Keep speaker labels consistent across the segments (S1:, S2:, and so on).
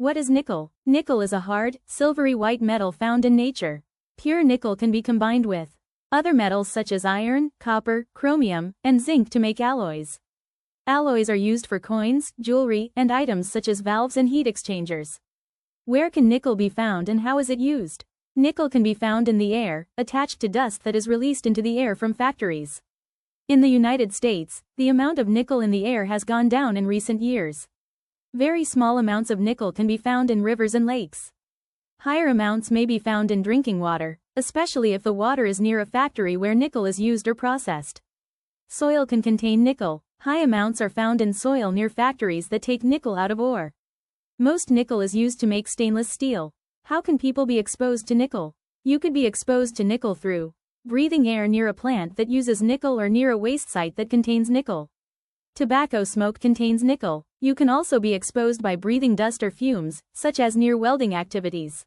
S1: What is nickel? Nickel is a hard, silvery white metal found in nature. Pure nickel can be combined with other metals such as iron, copper, chromium, and zinc to make alloys. Alloys are used for coins, jewelry, and items such as valves and heat exchangers. Where can nickel be found and how is it used? Nickel can be found in the air, attached to dust that is released into the air from factories. In the United States, the amount of nickel in the air has gone down in recent years. Very small amounts of nickel can be found in rivers and lakes. Higher amounts may be found in drinking water, especially if the water is near a factory where nickel is used or processed. Soil can contain nickel. High amounts are found in soil near factories that take nickel out of ore. Most nickel is used to make stainless steel. How can people be exposed to nickel? You could be exposed to nickel through breathing air near a plant that uses nickel or near a waste site that contains nickel. Tobacco smoke contains nickel. You can also be exposed by breathing dust or fumes, such as near welding activities.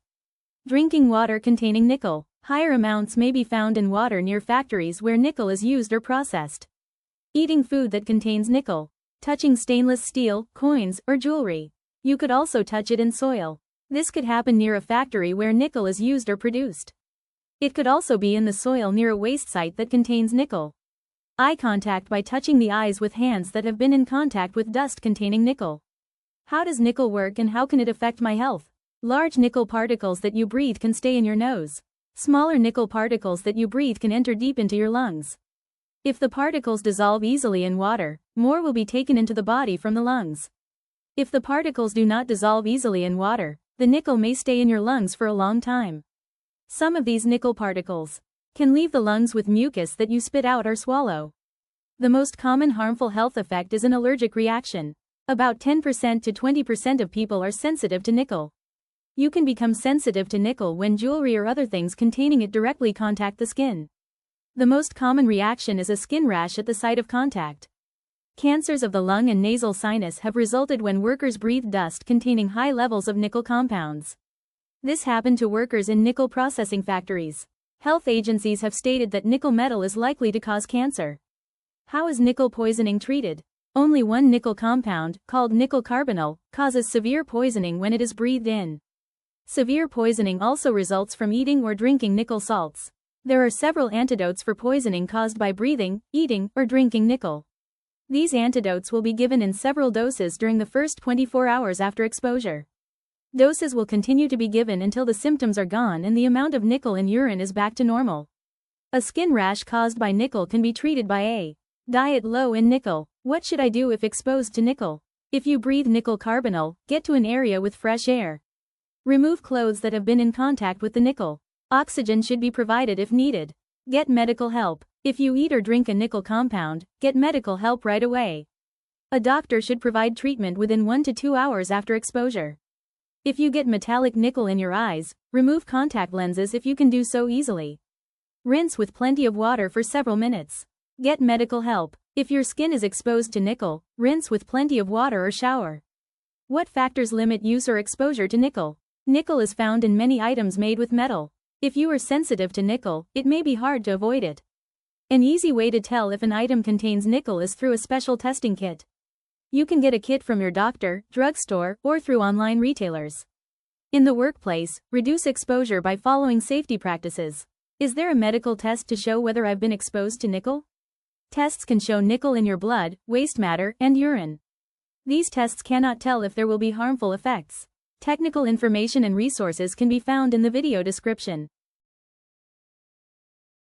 S1: Drinking water containing nickel. Higher amounts may be found in water near factories where nickel is used or processed. Eating food that contains nickel. Touching stainless steel, coins, or jewelry. You could also touch it in soil. This could happen near a factory where nickel is used or produced. It could also be in the soil near a waste site that contains nickel. Eye contact by touching the eyes with hands that have been in contact with dust containing nickel. How does nickel work and how can it affect my health? Large nickel particles that you breathe can stay in your nose. Smaller nickel particles that you breathe can enter deep into your lungs. If the particles dissolve easily in water, more will be taken into the body from the lungs. If the particles do not dissolve easily in water, the nickel may stay in your lungs for a long time. Some of these nickel particles can leave the lungs with mucus that you spit out or swallow. The most common harmful health effect is an allergic reaction. About 10% to 20% of people are sensitive to nickel. You can become sensitive to nickel when jewelry or other things containing it directly contact the skin. The most common reaction is a skin rash at the site of contact. Cancers of the lung and nasal sinus have resulted when workers breathe dust containing high levels of nickel compounds. This happened to workers in nickel processing factories. Health agencies have stated that nickel metal is likely to cause cancer. How is nickel poisoning treated? Only one nickel compound, called nickel carbonyl, causes severe poisoning when it is breathed in. Severe poisoning also results from eating or drinking nickel salts. There are several antidotes for poisoning caused by breathing, eating, or drinking nickel. These antidotes will be given in several doses during the first 24 hours after exposure. Doses will continue to be given until the symptoms are gone and the amount of nickel in urine is back to normal. A skin rash caused by nickel can be treated by a diet low in nickel. What should I do if exposed to nickel? If you breathe nickel carbonyl, get to an area with fresh air. Remove clothes that have been in contact with the nickel. Oxygen should be provided if needed. Get medical help. If you eat or drink a nickel compound, get medical help right away. A doctor should provide treatment within 1 to 2 hours after exposure. If you get metallic nickel in your eyes, remove contact lenses if you can do so easily. Rinse with plenty of water for several minutes. Get medical help. If your skin is exposed to nickel, rinse with plenty of water or shower. What factors limit use or exposure to nickel? Nickel is found in many items made with metal. If you are sensitive to nickel, it may be hard to avoid it. An easy way to tell if an item contains nickel is through a special testing kit. You can get a kit from your doctor, drugstore, or through online retailers. In the workplace, reduce exposure by following safety practices. Is there a medical test to show whether I've been exposed to nickel? Tests can show nickel in your blood, waste matter, and urine. These tests cannot tell if there will be harmful effects. Technical information and resources can be found in the video description.